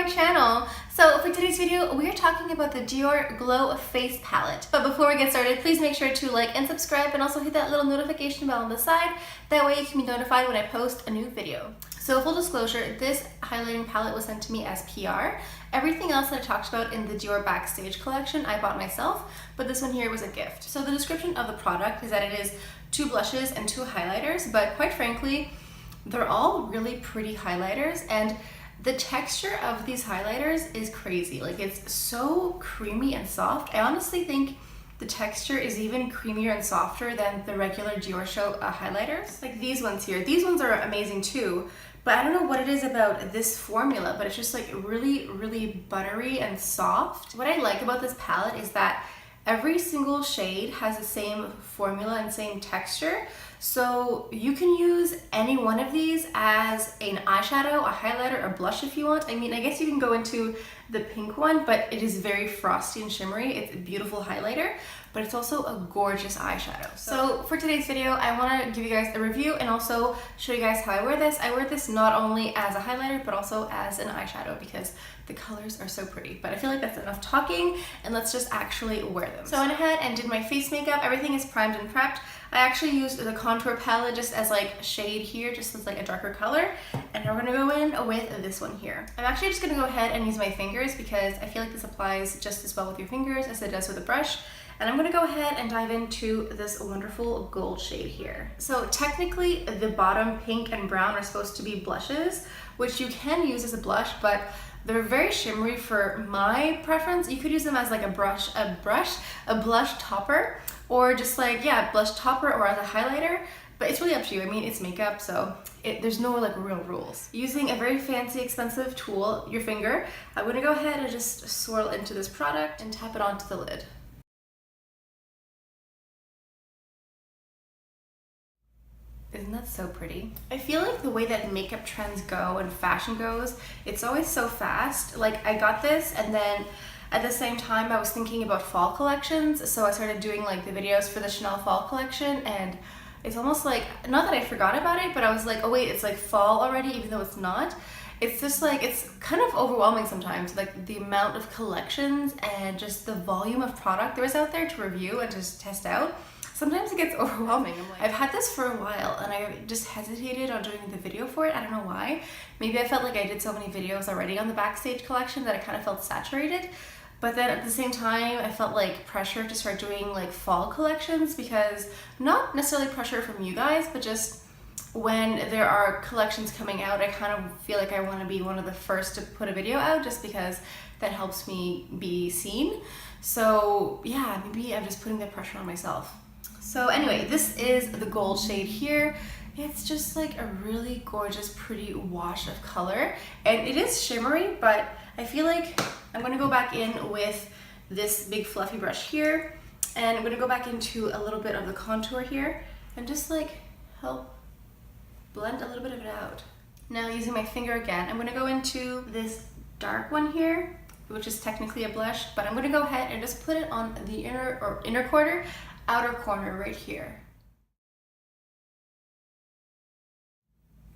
my channel. So for today's video, we are talking about the Dior Glow Face palette. But before we get started, please make sure to like and subscribe and also hit that little notification bell on the side. That way you can be notified when I post a new video. So full disclosure, this highlighting palette was sent to me as PR. Everything else that I talked about in the Dior Backstage collection, I bought myself, but this one here was a gift. So the description of the product is that it is 2 blushes and 2 highlighters, but quite frankly, they're all really pretty highlighters, and the texture of these highlighters is crazy. Like, it's so creamy and soft. I honestly think the texture is even creamier and softer than the regular Diorshow highlighters. Like these ones here. These ones are amazing too, but I don't know what it is about this formula, but it's just like really buttery and soft. What I like about this palette is that every single shade has the same formula and same texture. So you can use any one of these as an eyeshadow, a highlighter, or blush if you want. I mean, I guess you can go into the pink one, but it is very frosty and shimmery. It's a beautiful highlighter, but it's also a gorgeous eyeshadow. So for today's video, I want to give you guys a review and also show you guys how I wear this. I wear this not only as a highlighter, but also as an eyeshadow because the colors are so pretty. But I feel like that's enough talking, and let's just actually wear them. So I went ahead and did my face makeup. Everything is primed and prepped. I actually used the contour palette just as like a shade here, just as like a darker color. And now we're gonna go in with this one here. I'm actually just gonna go ahead and use my fingers because I feel like this applies just as well with your fingers as it does with a brush. And I'm gonna go ahead and dive into this wonderful gold shade here. So technically the bottom pink and brown are supposed to be blushes, which you can use as a blush, but they're very shimmery for my preference. You could use them as like a blush topper, or just like, yeah, blush topper or as a highlighter, but it's really up to you. I mean, it's makeup, so there's no like real rules. Using a very fancy, expensive tool, your finger, I'm gonna go ahead and just swirl into this product and tap it onto the lid. Isn't that so pretty? I feel like the way that makeup trends go and fashion goes, it's always so fast. Like, I got this, and then at the same time I was thinking about fall collections, so I started doing like the videos for the Chanel fall collection, and it's almost like, not that I forgot about it, but I was like, oh wait, it's like fall already, even though it's not. It's just like, it's kind of overwhelming sometimes, like the amount of collections and just the volume of product there is out there to review and just test out. Sometimes it gets overwhelming. I've had this for a while and I just hesitated on doing the video for it. I don't know why. Maybe I felt like I did so many videos already on the Backstage collection that I kind of felt saturated. But then at the same time, I felt like pressure to start doing like fall collections, because not necessarily pressure from you guys, but just when there are collections coming out, I kind of feel like I want to be one of the first to put a video out, just because that helps me be seen. So yeah, maybe I'm just putting the pressure on myself. So anyway, this is the gold shade here. It's just like a really gorgeous, pretty wash of color. And it is shimmery, but I feel like I'm gonna go back in with this big fluffy brush here. And I'm gonna go back into a little bit of the contour here and just like help blend a little bit of it out. Now using my finger again, I'm gonna go into this dark one here, which is technically a blush, but I'm gonna go ahead and just put it on the outer corner right here.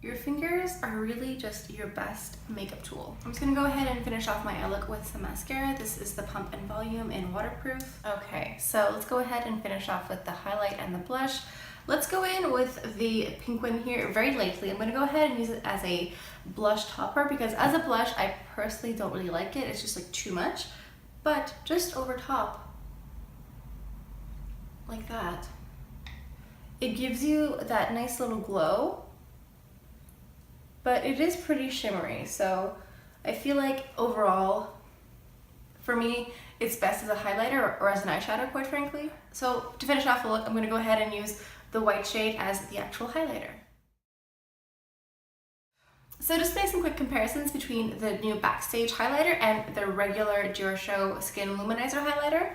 Your fingers are really just your best makeup tool. I'm just gonna go ahead and finish off my eye look with some mascara. This is the Pump and Volume in Waterproof. Okay, so let's go ahead and finish off with the highlight and the blush. Let's go in with the pink one here very lightly. I'm gonna go ahead and use it as a blush topper, because as a blush, I personally don't really like it. It's just like too much, but just over top, like that. It gives you that nice little glow, but it is pretty shimmery, so I feel like overall, for me, it's best as a highlighter or as an eyeshadow, quite frankly. So to finish off the look, I'm gonna go ahead and use the white shade as the actual highlighter. So just make some quick comparisons between the new Backstage highlighter and the regular Diorshow Skin Luminizer highlighter.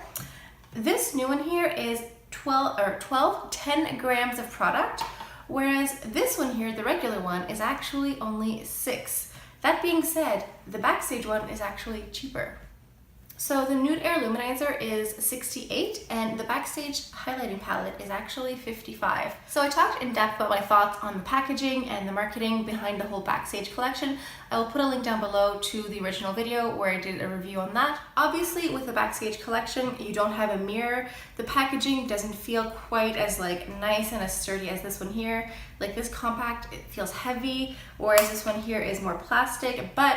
This new one here is 10 grams of product, whereas this one here, the regular one, is actually only 6. That being said, the Backstage one is actually cheaper. So the Nude Air Luminizer is 68 and the Backstage Highlighting Palette is actually 55. So I talked in depth about my thoughts on the packaging and the marketing behind the whole Backstage collection. I will put a link down below to the original video where I did a review on that. Obviously with the Backstage collection, you don't have a mirror. The packaging doesn't feel quite as like nice and as sturdy as this one here. Like this compact, it feels heavy, whereas this one here is more plastic, but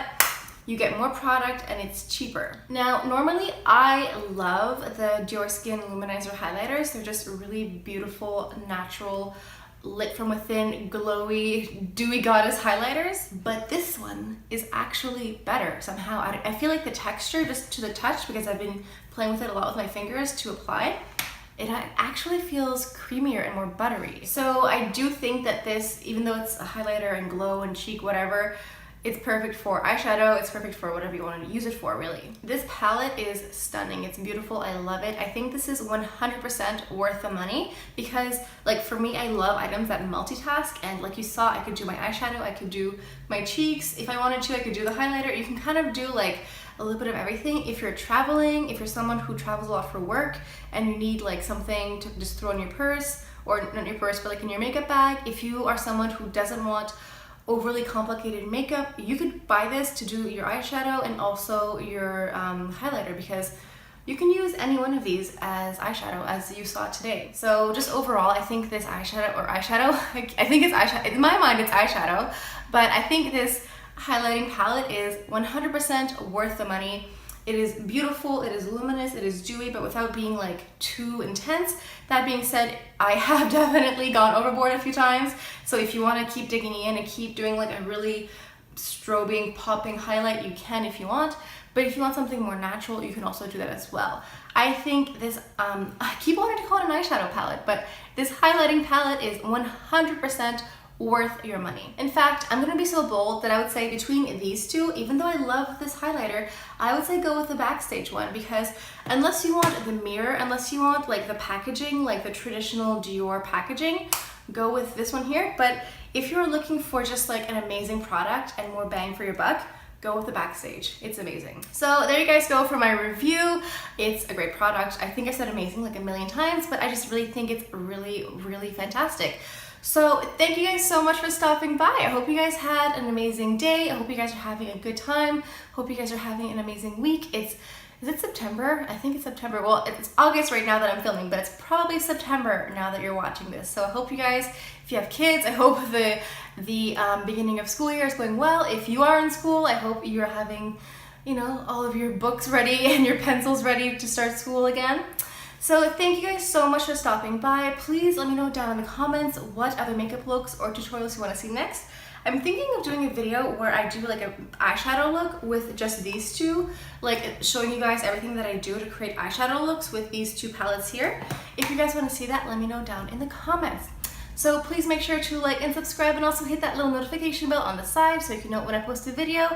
you get more product and it's cheaper. Now, normally I love the Diorskin Luminizer highlighters. They're just really beautiful, natural, lit from within, glowy, dewy goddess highlighters. But this one is actually better somehow. I feel like the texture, just to the touch, because I've been playing with it a lot with my fingers to apply, it actually feels creamier and more buttery. So I do think that this, even though it's a highlighter and glow and cheek, whatever, it's perfect for eyeshadow, it's perfect for whatever you want to use it for, really. This palette is stunning, it's beautiful, I love it. I think this is 100% worth the money because, like, for me, I love items that multitask, and like you saw, I could do my eyeshadow, I could do my cheeks. If I wanted to, I could do the highlighter. You can kind of do like a little bit of everything. If you're traveling, if you're someone who travels a lot for work and you need like something to just throw in your purse, or not in your purse, but like in your makeup bag. If you are someone who doesn't want overly complicated makeup, you could buy this to do your eyeshadow and also your highlighter, because you can use any one of these as eyeshadow, as you saw today. So just overall, I think this I think it's eyeshadow. In my mind, it's eyeshadow, but I think this highlighting palette is 100% worth the money. It is beautiful, it is luminous, it is dewy, but without being like too intense. That being said, I have definitely gone overboard a few times. So if you want to keep digging in and keep doing like a really strobing, popping highlight, you can if you want. But if you want something more natural, you can also do that as well. I think this, I keep wanting to call it an eyeshadow palette, but this highlighting palette is 100% worth your money. In fact, I'm gonna be so bold that I would say between these two, even though I love this highlighter, I would say go with the Backstage one, because unless you want the mirror, unless you want like the packaging, like the traditional Dior packaging, go with this one here. But if you're looking for just like an amazing product and more bang for your buck, go with the Backstage. It's amazing. So there you guys go for my review. It's a great product. I think I said amazing like a million times, but I just really think it's really, really fantastic. So thank you guys so much for stopping by. I hope you guys had an amazing day. I hope you guys are having a good time. Hope you guys are having an amazing week. Is it September? I think it's September. Well, it's August right now that I'm filming, but it's probably September now that you're watching this. So I hope you guys, if you have kids, I hope the beginning of school year is going well. If you are in school, I hope you're having, you know, all of your books ready and your pencils ready to start school again. So thank you guys so much for stopping by. Please let me know down in the comments what other makeup looks or tutorials you want to see next. I'm thinking of doing a video where I do like an eyeshadow look with just these two, like showing you guys everything that I do to create eyeshadow looks with these two palettes here. If you guys want to see that, let me know down in the comments. So please make sure to like and subscribe, and also hit that little notification bell on the side so you can know when I post a video.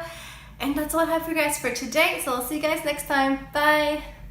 And that's all I have for you guys for today. So I'll see you guys next time. Bye!